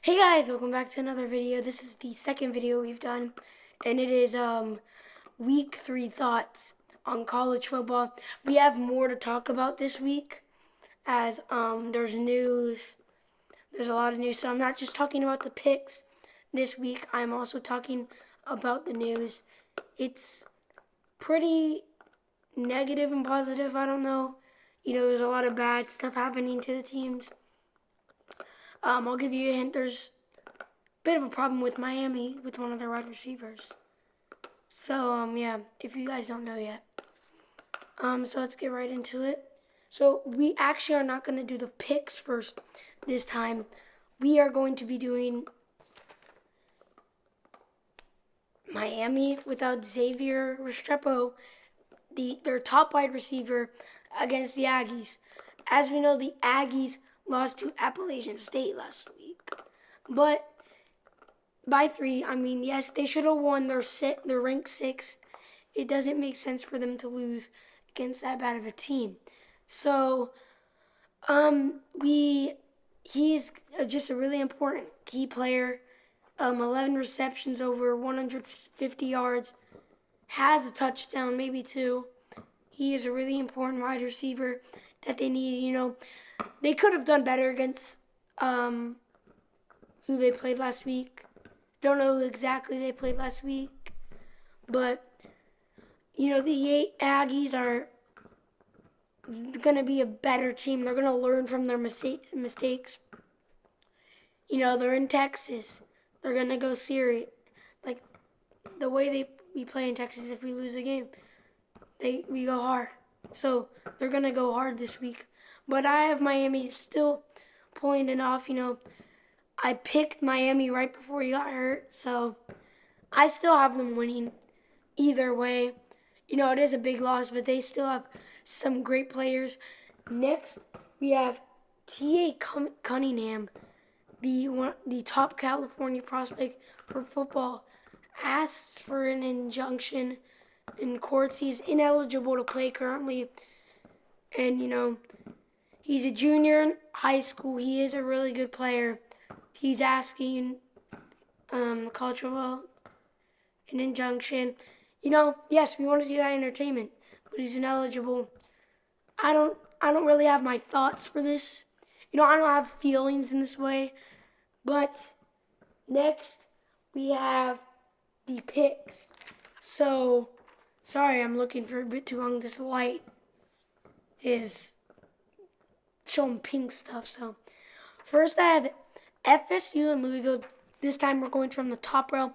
Hey guys, welcome back to another video. This is the second video we've done, and it is week 3 thoughts on college football. We have more to talk about this week as there's news. There's a lot of news, so I'm not just talking about the picks this week. I'm also talking about the news. It's pretty negative and positive, I don't know. There's a lot of bad stuff happening to the teams. I'll give you a hint. There's bit of a problem with Miami with one of their wide receivers. So, yeah, if you guys don't know yet. So let's get right into it. So we actually are not going to do the picks first this time. We are going to be doing Miami without Xavier Restrepo, their top wide receiver, against the Aggies. As we know, the Aggies lost to Appalachian State last week. But by 3, I mean, yes, they should have won. They're ranked 6th. It doesn't make sense for them to lose against that bad of a team. So, he's just a really important key player. 11 receptions, over 150 yards, has a touchdown, maybe 2. He is a really important wide receiver that they need. They could have done better against who they played last week. Don't know who exactly they played last week, but the Aggies are going to be a better team. They're going to learn from their mistakes. They're in Texas. They're going to go serious. Like the way we play in Texas, if we lose a game, we go hard. So they're going to go hard this week. But I have Miami still pulling it off. I picked Miami right before he got hurt, so I still have them winning either way. It is a big loss, but they still have some great players. Next, we have T.A. Cunningham, the top California prospect for football, asks for an injunction in courts. He's ineligible to play currently, and he's a junior in high school. He is a really good player. He's asking college football an injunction. Yes, we want to see that entertainment, but he's ineligible. I don't really have my thoughts for this. I don't have feelings in this way. But next we have the picks. So sorry, I'm looking for a bit too long. This light is showing pink stuff. So first I have FSU and Louisville. This time we're going from the top row.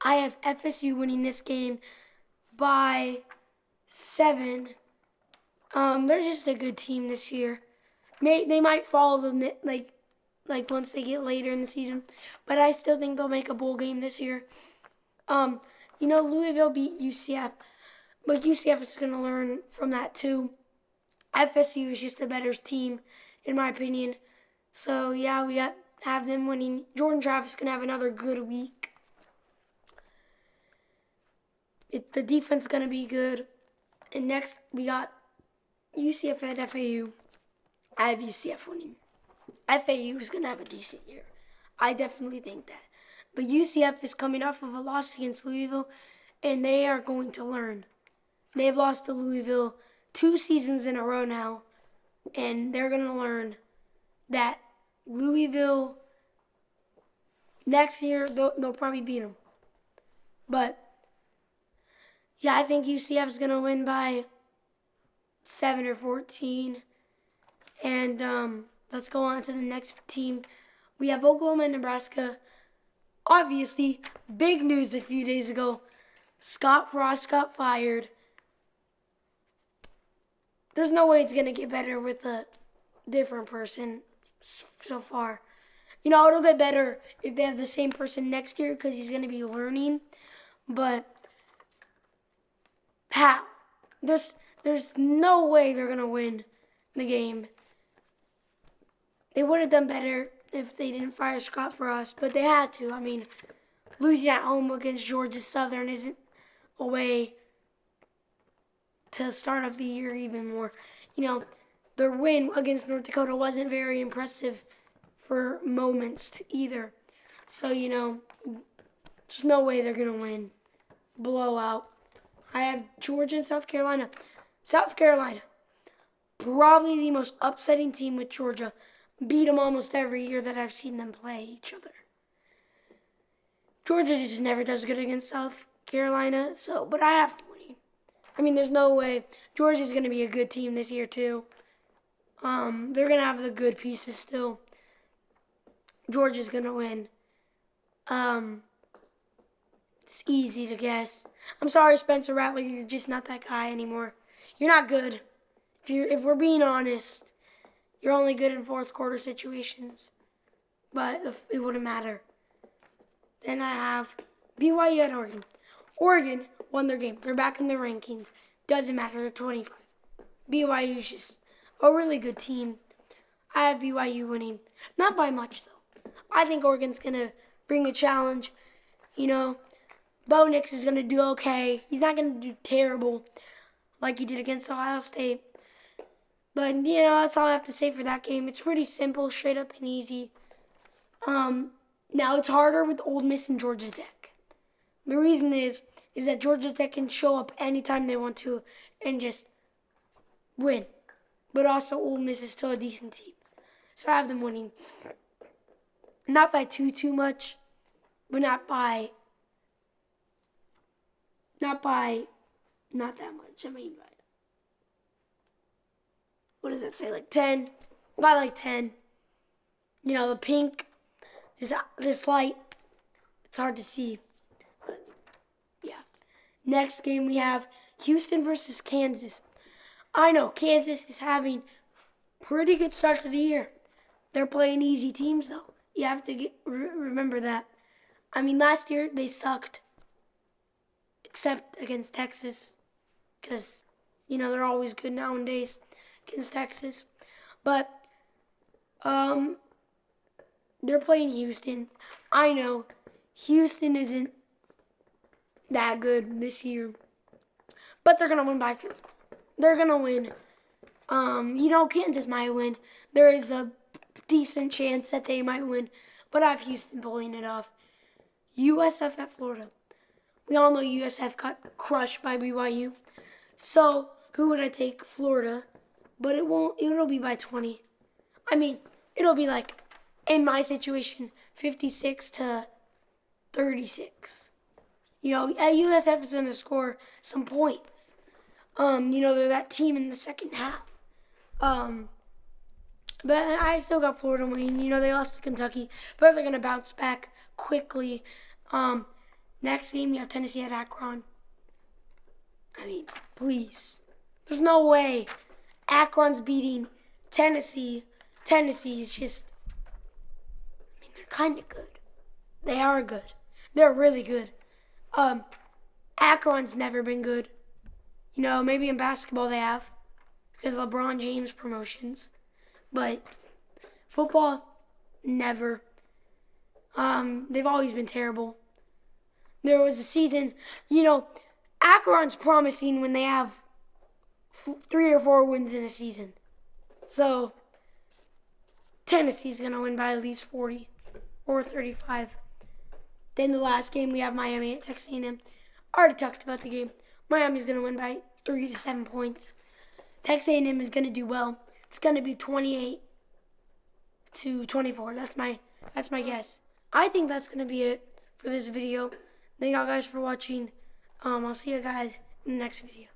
I have FSU winning this game by 7. They're just a good team this year. They might fall like once they get later in the season, but I still think they'll make a bowl game this year. Louisville beat UCF, but UCF is going to learn from that too. FSU is just a better team, in my opinion. So yeah, have them winning. Jordan Travis is going to have another good week. The defense is going to be good. And next, we got UCF at FAU. I have UCF winning. FAU is going to have a decent year. I definitely think that. But UCF is coming off of a loss against Louisville, and they are going to learn. They've lost to Louisville 2 seasons in a row now, and they're going to learn that Louisville, next year, they'll probably beat them. But yeah, I think UCF is going to win by 7 or 14. And let's go on to the next team. We have Oklahoma and Nebraska. Obviously, big news a few days ago. Scott Frost got fired. There's no way it's going to get better with a different person so far. It'll get better if they have the same person next year because he's going to be learning. But how? There's no way they're going to win the game. They would have done better if they didn't fire Scott Frost, but they had to. I mean, losing at home against Georgia Southern isn't a way to start off the year even more. Their win against North Dakota wasn't very impressive for moments either. So, there's no way they're going to win. Blowout. I have Georgia and South Carolina. South Carolina, probably the most upsetting team with Georgia. Beat them almost every year that I've seen them play each other. Georgia just never does good against South Carolina, but I have them winning. I mean, there's no way. Georgia's going to be a good team this year, too. They're going to have the good pieces still. Georgia's going to win. It's easy to guess. I'm sorry, Spencer Rattler, you're just not that guy anymore. You're not good. If we're being honest, you're only good in fourth quarter situations. But it wouldn't matter. Then I have BYU at Oregon. Oregon won their game. They're back in the rankings. Doesn't matter. They're 25. BYU's just a really good team. I have BYU winning. Not by much, though. I think Oregon's going to bring a challenge. Bo Nix is going to do okay. He's not going to do terrible like he did against Ohio State. But, that's all I have to say for that game. It's pretty simple, straight up and easy. Now, it's harder with Ole Miss and Georgia Tech. The reason is that Georgia Tech can show up anytime they want to and just win. But also, Ole Miss is still a decent team. So I have them winning. Not by too much, but not that much. I mean, what does that say? Like 10? By like 10. The pink is this light. It's hard to see. But, yeah. Next game we have Houston versus Kansas. I know Kansas is having pretty good start to the year. They're playing easy teams, though. You have to remember that. I mean, last year they sucked. Except against Texas. Because, they're always good nowadays against Texas. But, they're playing Houston. I know Houston isn't that good this year. But they're going to win by a field goal. They're going to win. Kansas might win. There is a decent chance that they might win. But I have Houston pulling it off. USF at Florida. We all know USF got crushed by BYU. So, who would I take? Florida. But it'll be by 20. I mean, it'll be like, in my situation, 56 to 36. USF is going to score some points. They're that team in the second half. But I still got Florida winning. They lost to Kentucky, but they're going to bounce back quickly. Next game, you have Tennessee at Akron. I mean, please. There's no way Akron's beating Tennessee. Tennessee is just, they're kind of good. They are good. They're really good. Akron's never been good. Maybe in basketball they have because LeBron James promotions. But football, never. They've always been terrible. There was a season, Akron's promising when they have 3 or 4 wins in a season. So, Tennessee's going to win by at least 40 or 35. Then the last game, we have Miami at Texas A&M. Already talked about the game. Miami's going to win by 3 to 7 points. Texas A&M is going to do well. It's going to be 28 to 24. That's my guess. I think that's going to be it for this video. Thank y'all guys for watching. I'll see you guys in the next video.